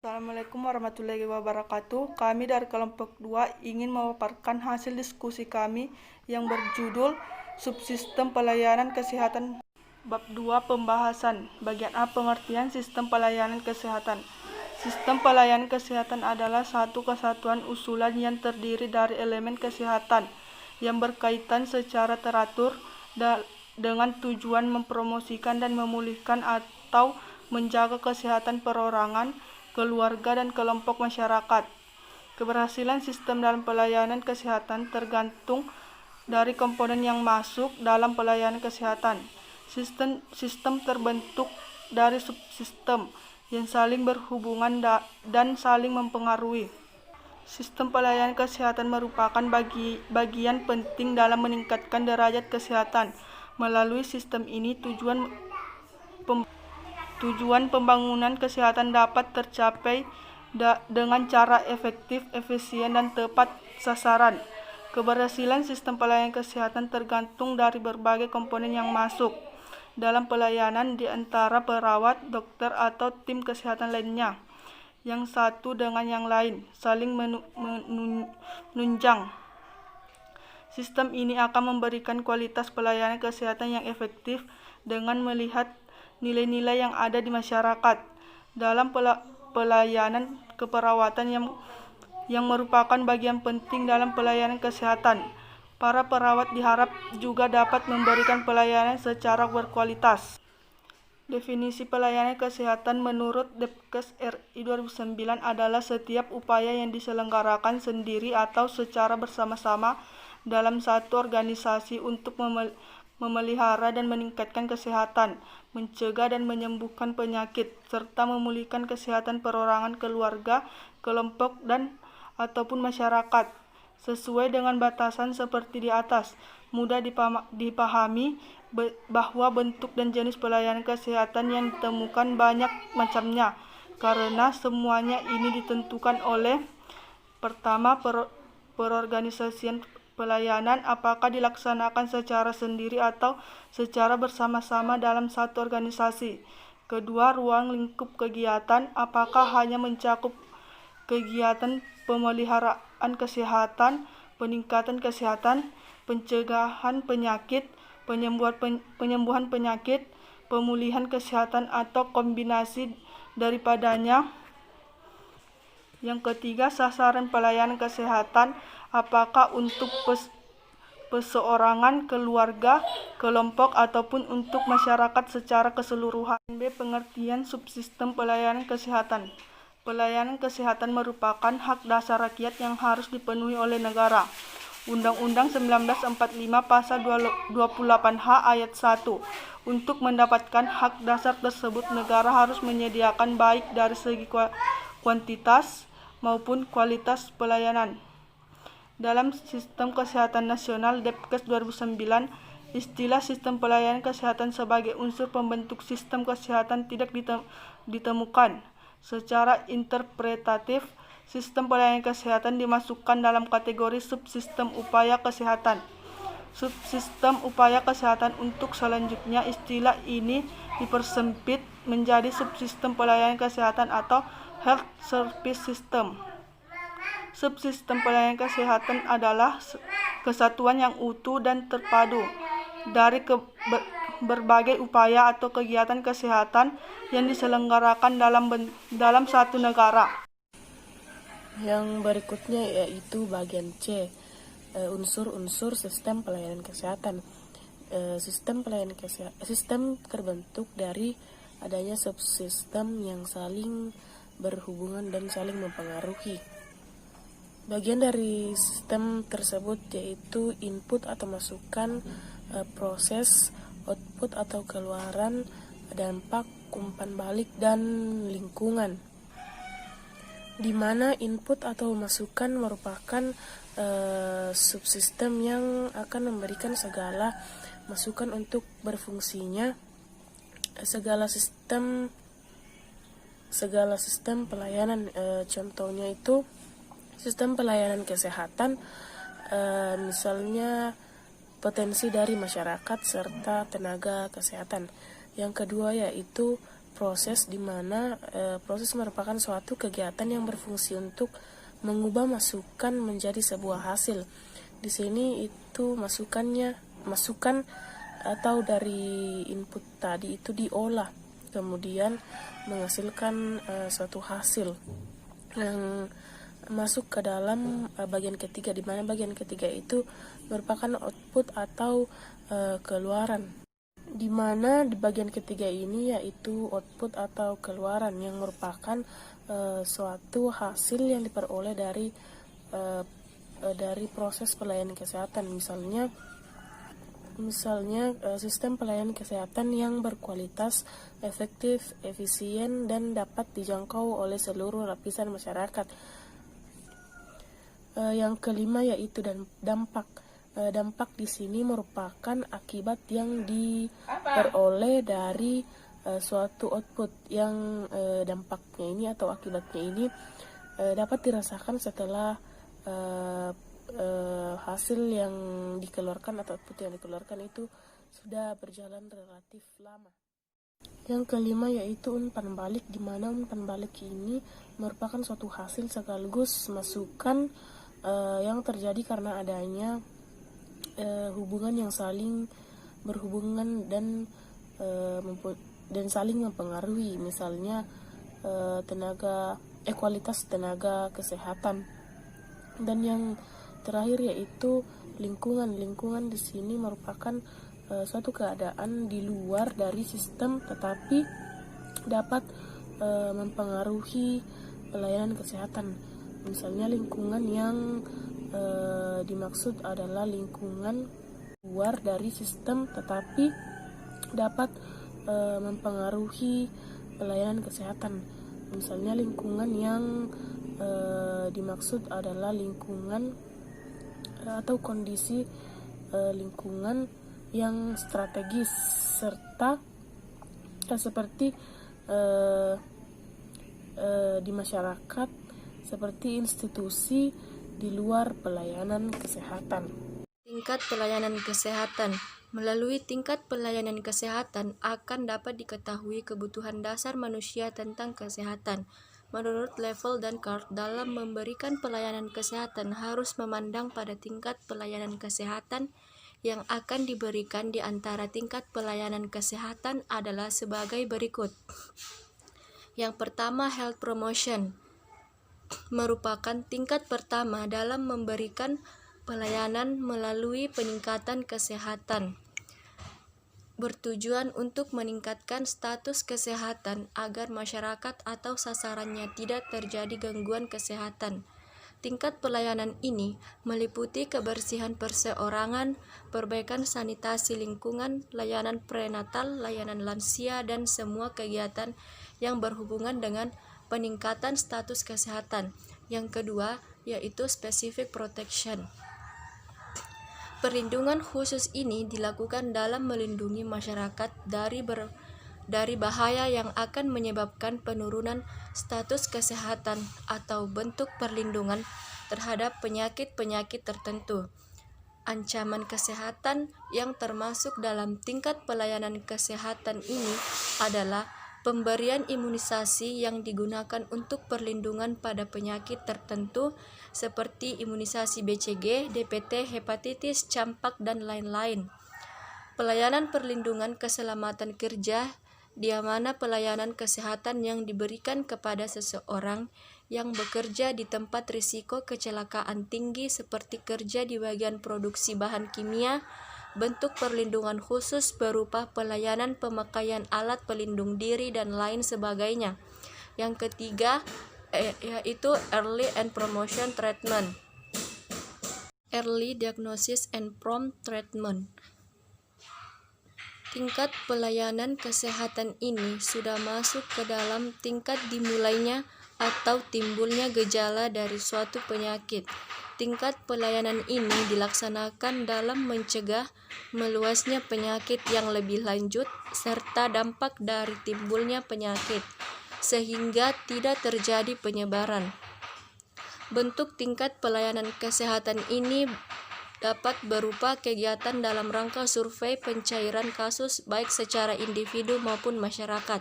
Assalamualaikum warahmatullahi wabarakatuh. Kami dari kelompok 2 ingin memaparkan hasil diskusi kami yang berjudul Subsistem Pelayanan Kesehatan Bab 2 Pembahasan. Bagian A, pengertian sistem pelayanan kesehatan. Sistem pelayanan kesehatan adalah satu kesatuan usulan yang terdiri dari elemen kesehatan yang berkaitan secara teratur dengan tujuan mempromosikan dan memulihkan atau menjaga kesehatan perorangan, keluarga, dan kelompok masyarakat. Keberhasilan sistem dalam pelayanan kesehatan tergantung dari komponen yang masuk dalam pelayanan kesehatan. Sistem terbentuk dari subsistem yang saling berhubungan dan saling mempengaruhi. Sistem pelayanan kesehatan merupakan bagian penting dalam meningkatkan derajat kesehatan. Melalui sistem ini, tujuan pembangunan kesehatan dapat tercapai dengan cara efektif, efisien, dan tepat sasaran. Keberhasilan sistem pelayanan kesehatan tergantung dari berbagai komponen yang masuk dalam pelayanan, di antara perawat, dokter, atau tim kesehatan lainnya, yang satu dengan yang lain saling menunjang. Sistem ini akan memberikan kualitas pelayanan kesehatan yang efektif dengan melihat nilai-nilai yang ada di masyarakat. Dalam pelayanan keperawatan yang merupakan bagian penting dalam pelayanan kesehatan, para perawat diharap juga dapat memberikan pelayanan secara berkualitas. Definisi pelayanan kesehatan menurut Depkes RI 2009 adalah setiap upaya yang diselenggarakan sendiri atau secara bersama-sama dalam satu organisasi untuk memelihara dan meningkatkan kesehatan, mencegah dan menyembuhkan penyakit, serta memulihkan kesehatan perorangan, keluarga, kelompok, ataupun masyarakat. Sesuai dengan batasan seperti di atas, mudah dipahami bahwa bentuk dan jenis pelayanan kesehatan yang ditemukan banyak macamnya, karena semuanya ini ditentukan oleh: pertama, perorganisasian pelayanan, apakah dilaksanakan secara sendiri atau secara bersama-sama dalam satu organisasi. Kedua, ruang lingkup kegiatan, apakah hanya mencakup kegiatan pemeliharaan kesehatan, peningkatan kesehatan, pencegahan penyakit, penyembuhan penyakit, pemulihan kesehatan, atau kombinasi daripadanya. Yang ketiga, sasaran pelayanan kesehatan, apakah untuk perseorangan, keluarga, kelompok, ataupun untuk masyarakat secara keseluruhan. B. Pengertian subsistem pelayanan kesehatan. Pelayanan kesehatan merupakan hak dasar rakyat yang harus dipenuhi oleh negara. Undang-Undang 1945 Pasal 28H Ayat 1. Untuk mendapatkan hak dasar tersebut, negara harus menyediakan baik dari segi kuantitas maupun kualitas pelayanan. Dalam Sistem Kesehatan Nasional Depkes 2009, istilah sistem pelayanan kesehatan sebagai unsur pembentuk sistem kesehatan tidak ditemukan. Secara interpretatif, sistem pelayanan kesehatan dimasukkan dalam kategori subsistem upaya kesehatan. Subsistem upaya kesehatan untuk selanjutnya, istilah ini dipersempit menjadi subsistem pelayanan kesehatan atau health service system. Subsistem pelayanan kesehatan adalah kesatuan yang utuh dan terpadu dari berbagai upaya atau kegiatan kesehatan yang diselenggarakan dalam satu negara. Yang berikutnya yaitu bagian C, unsur-unsur sistem pelayanan kesehatan. Sistem terbentuk dari adanya subsistem yang saling berhubungan dan saling mempengaruhi. Bagian dari sistem tersebut yaitu input atau masukan, proses, output atau keluaran, dampak, umpan balik, dan lingkungan. Di mana input atau masukan merupakan subsistem yang akan memberikan segala masukan untuk berfungsinya segala sistem pelayanan. Contohnya itu sistem pelayanan kesehatan, misalnya potensi dari masyarakat serta tenaga kesehatan. Yang kedua yaitu proses di mana proses merupakan suatu kegiatan yang berfungsi untuk mengubah masukan menjadi sebuah hasil. Di sini itu masukan atau dari input tadi itu diolah, kemudian menghasilkan suatu hasil yang masuk ke dalam bagian ketiga, di mana bagian ketiga itu merupakan output atau keluaran, di mana di bagian ketiga ini yaitu output atau keluaran yang merupakan suatu hasil yang diperoleh dari proses pelayanan kesehatan. Misalnya sistem pelayanan kesehatan yang berkualitas, efektif, efisien, dan dapat dijangkau oleh seluruh lapisan masyarakat. Yang kelima yaitu dampak. Dampak di sini merupakan akibat yang diperoleh dari suatu output yang dampaknya ini atau akibatnya ini dapat dirasakan setelah hasil yang dikeluarkan atau output yang dikeluarkan itu sudah berjalan relatif lama. Yang kelima yaitu umpan balik, di mana umpan balik ini merupakan suatu hasil sekaligus masukan yang terjadi karena adanya hubungan yang saling berhubungan dan saling mempengaruhi, misalnya kualitas tenaga kesehatan. Dan yang terakhir yaitu lingkungan. Lingkungan di sini merupakan suatu keadaan di luar dari sistem tetapi dapat mempengaruhi pelayanan kesehatan. Misalnya lingkungan yang dimaksud adalah lingkungan luar dari sistem tetapi dapat mempengaruhi pelayanan kesehatan. Misalnya lingkungan yang dimaksud adalah lingkungan atau kondisi lingkungan yang strategis serta seperti di masyarakat, seperti institusi di luar pelayanan kesehatan. Tingkat pelayanan kesehatan. Melalui tingkat pelayanan kesehatan akan dapat diketahui kebutuhan dasar manusia tentang kesehatan. Menurut Level dan Card, dalam memberikan pelayanan kesehatan harus memandang pada tingkat pelayanan kesehatan yang akan diberikan. Di antara tingkat pelayanan kesehatan adalah sebagai berikut. Yang pertama, health promotion merupakan tingkat pertama dalam memberikan pelayanan melalui peningkatan kesehatan, bertujuan untuk meningkatkan status kesehatan agar masyarakat atau sasarannya tidak terjadi gangguan kesehatan. Tingkat pelayanan ini meliputi kebersihan perseorangan, perbaikan sanitasi lingkungan, layanan prenatal, layanan lansia, dan semua kegiatan yang berhubungan dengan peningkatan status kesehatan. Yang kedua yaitu specific protection. Perlindungan khusus ini dilakukan dalam melindungi masyarakat dari bahaya yang akan menyebabkan penurunan status kesehatan atau bentuk perlindungan terhadap penyakit-penyakit tertentu. Ancaman kesehatan yang termasuk dalam tingkat pelayanan kesehatan ini adalah pemberian imunisasi yang digunakan untuk perlindungan pada penyakit tertentu seperti imunisasi BCG, DPT, hepatitis, campak, dan lain-lain. Pelayanan perlindungan keselamatan kerja, di mana pelayanan kesehatan yang diberikan kepada seseorang yang bekerja di tempat risiko kecelakaan tinggi seperti kerja di bagian produksi bahan kimia. Bentuk perlindungan khusus berupa pelayanan pemakaian alat pelindung diri dan lain sebagainya. Yang ketiga yaitu early and promotion treatment. Early diagnosis and prompt treatment. Tingkat pelayanan kesehatan ini sudah masuk ke dalam tingkat dimulainya atau timbulnya gejala dari suatu penyakit. Tingkat pelayanan ini dilaksanakan dalam mencegah meluasnya penyakit yang lebih lanjut serta dampak dari timbulnya penyakit, sehingga tidak terjadi penyebaran. Bentuk tingkat pelayanan kesehatan ini dapat berupa kegiatan dalam rangka survei pencairan kasus baik secara individu maupun masyarakat.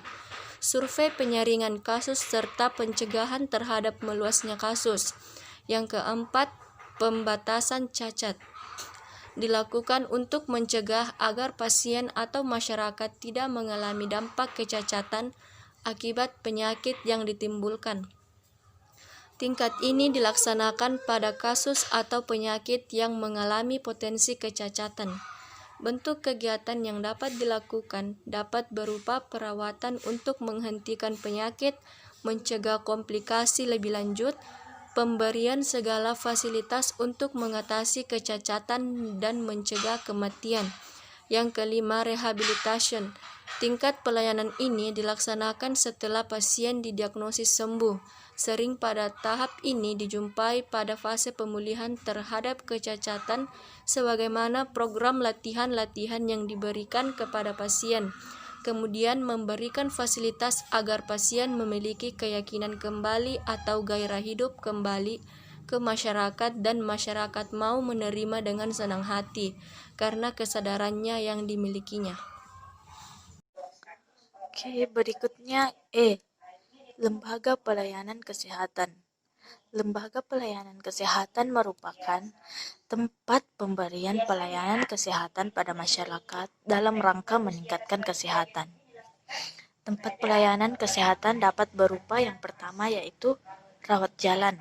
survei penyaringan kasus serta pencegahan terhadap meluasnya kasus. Yang keempat, pembatasan cacat dilakukan untuk mencegah agar pasien atau masyarakat tidak mengalami dampak kecacatan akibat penyakit yang ditimbulkan. Tingkat ini dilaksanakan pada kasus atau penyakit yang mengalami potensi kecacatan. Bentuk kegiatan yang dapat dilakukan dapat berupa perawatan untuk menghentikan penyakit, mencegah komplikasi lebih lanjut, pemberian segala fasilitas untuk mengatasi kecacatan dan mencegah kematian. Yang kelima, rehabilitation. Tingkat pelayanan ini dilaksanakan setelah pasien didiagnosis sembuh. Sering pada tahap ini dijumpai pada fase pemulihan terhadap kecacatan sebagaimana program latihan-latihan yang diberikan kepada pasien. Kemudian memberikan fasilitas agar pasien memiliki keyakinan kembali atau gairah hidup kembali ke masyarakat dan masyarakat mau menerima dengan senang hati karena kesadarannya yang dimilikinya. Oke, berikutnya Lembaga Pelayanan Kesehatan. Lembaga Pelayanan Kesehatan merupakan tempat pemberian pelayanan kesehatan pada masyarakat dalam rangka meningkatkan kesehatan. Tempat pelayanan kesehatan dapat berupa yang pertama yaitu rawat jalan.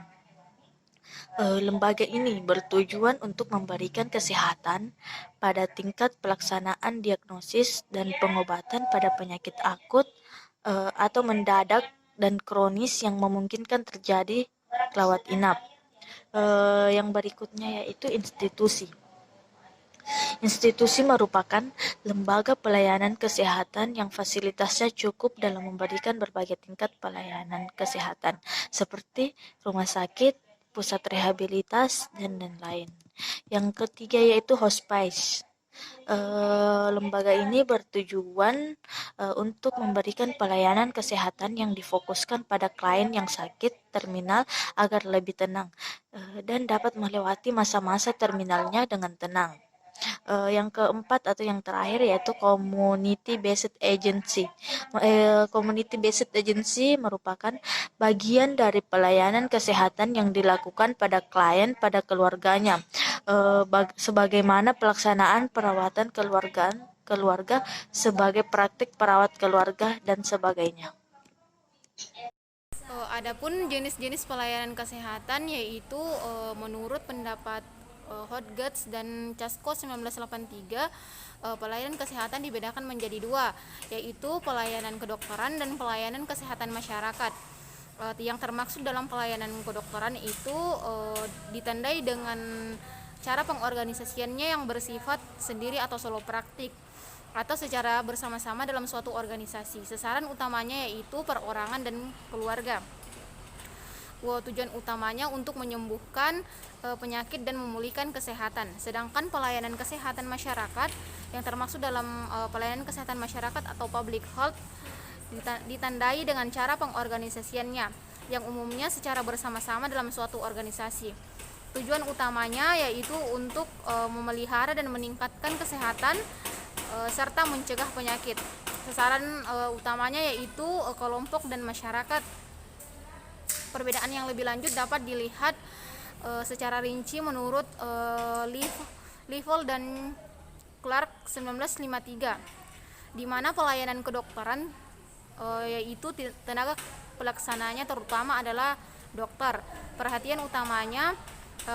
Lembaga ini bertujuan untuk memberikan kesehatan pada tingkat pelaksanaan diagnosis dan pengobatan pada penyakit akut atau mendadak dan kronis yang memungkinkan terjadi rawat inap. Yang berikutnya yaitu institusi. Institusi merupakan lembaga pelayanan kesehatan yang fasilitasnya cukup dalam memberikan berbagai tingkat pelayanan kesehatan seperti rumah sakit, pusat rehabilitas, dan lain-lain. Yang ketiga yaitu hospice. Lembaga ini bertujuan untuk memberikan pelayanan kesehatan yang difokuskan pada klien yang sakit terminal agar lebih tenang dan dapat melewati masa-masa terminalnya dengan tenang. Yang keempat atau yang terakhir yaitu community based agency. Community based agency merupakan bagian dari pelayanan kesehatan yang dilakukan pada klien pada keluarganya, sebagaimana pelaksanaan perawatan keluarga sebagai praktik perawat keluarga dan sebagainya. Adapun jenis-jenis pelayanan kesehatan yaitu menurut pendapat Hodgers dan Casco 1983, pelayanan kesehatan dibedakan menjadi dua, yaitu pelayanan kedokteran dan pelayanan kesehatan masyarakat. Yang termaksud dalam pelayanan kedokteran itu ditandai dengan cara pengorganisasiannya yang bersifat sendiri atau solo praktik atau secara bersama-sama dalam suatu organisasi. Sasaran utamanya yaitu perorangan dan keluarga. Tujuan utamanya untuk menyembuhkan penyakit dan memulihkan kesehatan. Sedangkan pelayanan kesehatan masyarakat yang termasuk dalam pelayanan kesehatan masyarakat atau public health ditandai dengan cara pengorganisasiannya yang umumnya secara bersama-sama dalam suatu organisasi. Tujuan utamanya yaitu untuk memelihara dan meningkatkan kesehatan serta mencegah penyakit. Sasaran utamanya yaitu kelompok dan masyarakat. Perbedaan yang lebih lanjut dapat dilihat secara rinci menurut Level dan Clark 1953, di mana pelayanan kedokteran yaitu tenaga pelaksananya terutama adalah dokter. Perhatian utamanya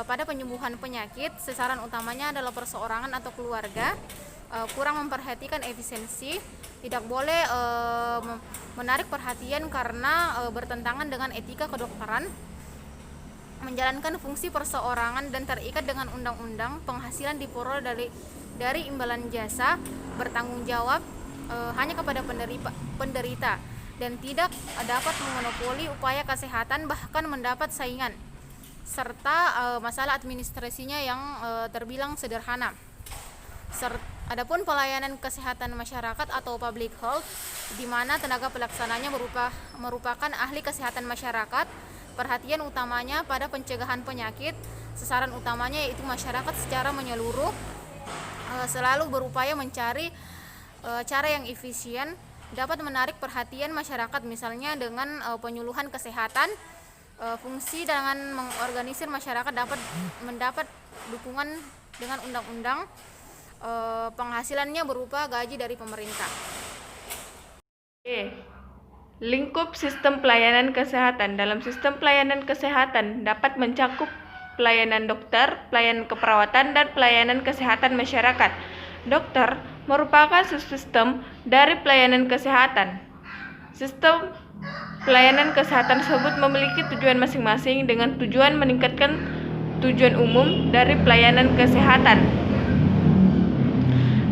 pada penyembuhan penyakit, sasaran utamanya adalah perseorangan atau keluarga. Kurang memperhatikan efisiensi, tidak boleh menarik perhatian karena bertentangan dengan etika kedokteran, menjalankan fungsi perseorangan dan terikat dengan undang-undang, penghasilan diperoleh dari imbalan jasa, bertanggung jawab hanya kepada penderita dan tidak dapat memonopoli upaya kesehatan bahkan mendapat saingan, serta masalah administrasinya yang terbilang sederhana. Adapun pelayanan kesehatan masyarakat atau public health, di mana tenaga pelaksananya merupakan ahli kesehatan masyarakat. Perhatian utamanya pada pencegahan penyakit, sasaran utamanya yaitu masyarakat secara menyeluruh, selalu berupaya mencari cara yang efisien dapat menarik perhatian masyarakat, misalnya dengan penyuluhan kesehatan. Fungsi dengan mengorganisir masyarakat dapat mendapat dukungan dengan undang-undang. Penghasilannya berupa gaji dari pemerintah. Lingkup sistem pelayanan kesehatan. Dalam sistem pelayanan kesehatan dapat mencakup pelayanan dokter, pelayanan keperawatan, dan pelayanan kesehatan masyarakat. Dokter merupakan subsistem dari pelayanan kesehatan. Sistem pelayanan kesehatan tersebut memiliki tujuan masing-masing dengan tujuan meningkatkan tujuan umum dari pelayanan kesehatan.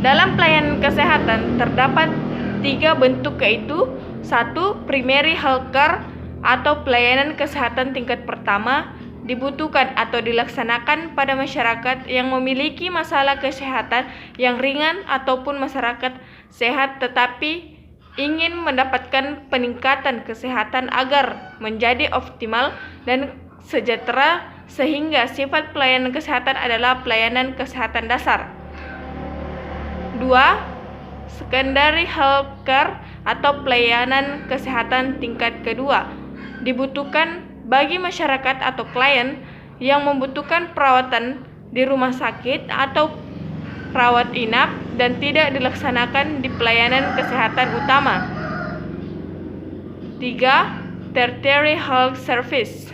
Dalam pelayanan kesehatan terdapat 3 bentuk, yaitu 1. Primary healthcare atau pelayanan kesehatan tingkat pertama dibutuhkan atau dilaksanakan pada masyarakat yang memiliki masalah kesehatan yang ringan ataupun masyarakat sehat tetapi ingin mendapatkan peningkatan kesehatan agar menjadi optimal dan sejahtera, sehingga sifat pelayanan kesehatan adalah pelayanan kesehatan dasar. 2. Secondary healthcare atau pelayanan kesehatan tingkat kedua dibutuhkan bagi masyarakat atau klien yang membutuhkan perawatan di rumah sakit atau rawat inap dan tidak dilaksanakan di pelayanan kesehatan utama. 3. Tertiary health service,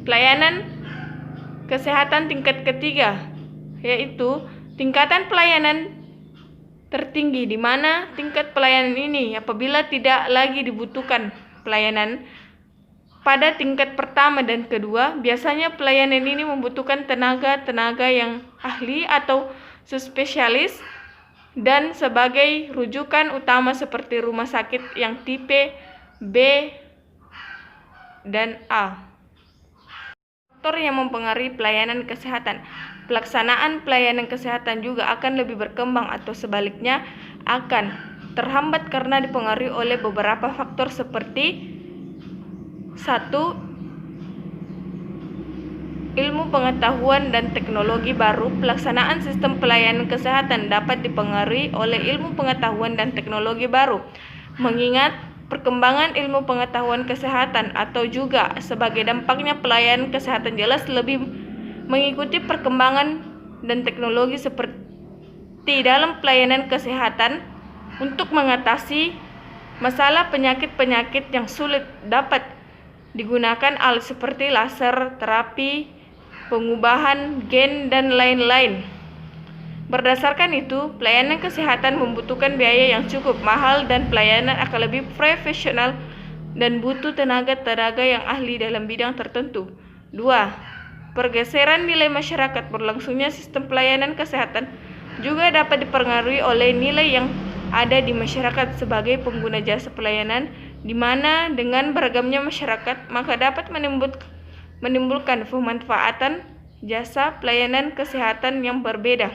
pelayanan kesehatan tingkat ketiga, yaitu tingkatan pelayanan tertinggi, di mana tingkat pelayanan ini apabila tidak lagi dibutuhkan pelayanan pada tingkat pertama dan kedua, biasanya pelayanan ini membutuhkan tenaga yang ahli atau subspesialis dan sebagai rujukan utama seperti rumah sakit yang tipe B dan A. Faktor yang mempengaruhi pelayanan kesehatan. Pelaksanaan pelayanan kesehatan juga akan lebih berkembang atau sebaliknya akan terhambat karena dipengaruhi oleh beberapa faktor seperti 1. Ilmu pengetahuan dan teknologi baru. Pelaksanaan sistem pelayanan kesehatan dapat dipengaruhi oleh ilmu pengetahuan dan teknologi baru. Mengingat perkembangan ilmu pengetahuan kesehatan atau juga sebagai dampaknya pelayanan kesehatan jelas lebih mengikuti perkembangan dan teknologi seperti dalam pelayanan kesehatan untuk mengatasi masalah penyakit-penyakit yang sulit dapat digunakan alat seperti laser, terapi, pengubahan gen, dan lain-lain. Berdasarkan itu, pelayanan kesehatan membutuhkan biaya yang cukup mahal dan pelayanan akan lebih profesional dan butuh tenaga yang ahli dalam bidang tertentu. 2. Pergeseran nilai masyarakat. Berlangsungnya sistem pelayanan kesehatan juga dapat dipengaruhi oleh nilai yang ada di masyarakat sebagai pengguna jasa pelayanan, di mana dengan beragamnya masyarakat maka dapat menimbulkan pemanfaatan jasa pelayanan kesehatan yang berbeda.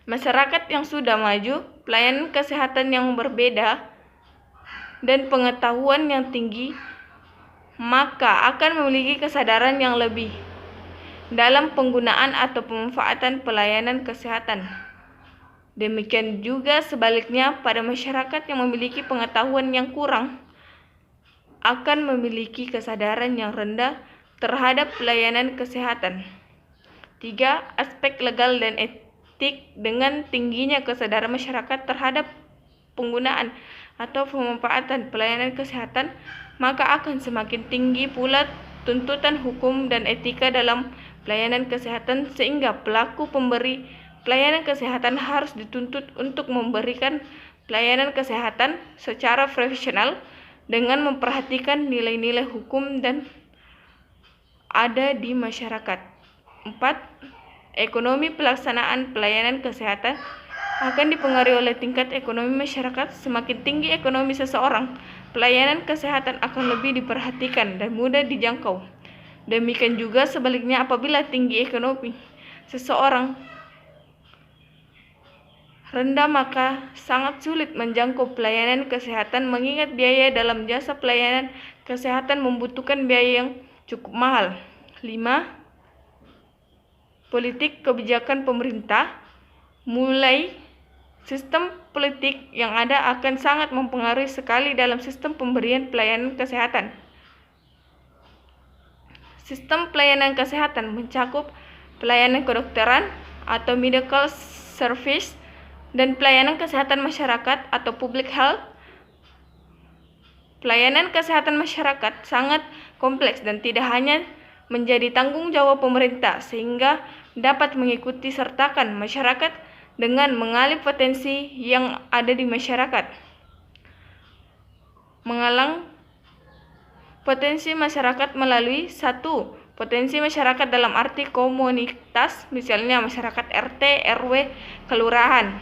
Masyarakat yang sudah maju, pelayanan kesehatan yang berbeda, dan pengetahuan yang tinggi, maka akan memiliki kesadaran yang lebih dalam penggunaan atau pemanfaatan pelayanan kesehatan. Demikian juga sebaliknya pada masyarakat yang memiliki pengetahuan yang kurang akan memiliki kesadaran yang rendah terhadap pelayanan kesehatan. 3. Aspek legal dan etik. Dengan tingginya kesadaran masyarakat terhadap penggunaan atau pemanfaatan pelayanan kesehatan, maka akan semakin tinggi pula tuntutan hukum dan etika dalam pelayanan kesehatan, sehingga pelaku pemberi pelayanan kesehatan harus dituntut untuk memberikan pelayanan kesehatan secara profesional dengan memperhatikan nilai-nilai hukum dan ada di masyarakat. 4. Ekonomi. Pelaksanaan pelayanan kesehatan akan dipengaruhi oleh tingkat ekonomi masyarakat. Semakin tinggi ekonomi seseorang, pelayanan kesehatan akan lebih diperhatikan dan mudah dijangkau. Demikian juga sebaliknya, apabila tinggi ekonomi seseorang rendah, maka sangat sulit menjangkau pelayanan kesehatan, mengingat biaya dalam jasa pelayanan kesehatan membutuhkan biaya yang cukup mahal. 5. Politik kebijakan pemerintah. Mulai Sistem politik yang ada akan sangat mempengaruhi sekali dalam sistem pemberian pelayanan kesehatan. Sistem pelayanan kesehatan mencakup pelayanan kedokteran atau medical service dan pelayanan kesehatan masyarakat atau public health. Pelayanan kesehatan masyarakat sangat kompleks dan tidak hanya menjadi tanggung jawab pemerintah, sehingga dapat mengikuti sertakan masyarakat dengan mengalih potensi yang ada di masyarakat. Mengalang potensi masyarakat melalui 1. Potensi masyarakat dalam arti komunitas, misalnya masyarakat RT, RW, kelurahan.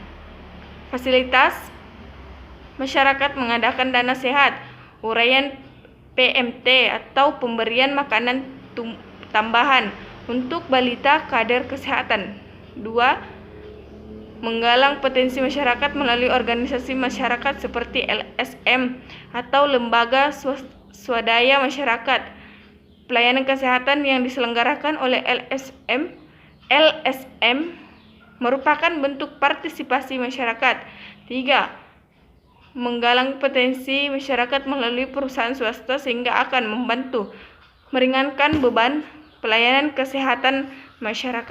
Fasilitas masyarakat mengadakan dana sehat, uraian PMT atau pemberian makanan tambahan untuk balita kader kesehatan. 2. Menggalang potensi masyarakat melalui organisasi masyarakat seperti LSM atau lembaga swadaya masyarakat. Pelayanan kesehatan yang diselenggarakan oleh LSM merupakan bentuk partisipasi masyarakat. 3. Menggalang potensi masyarakat melalui perusahaan swasta sehingga akan membantu meringankan beban pelayanan kesehatan masyarakat.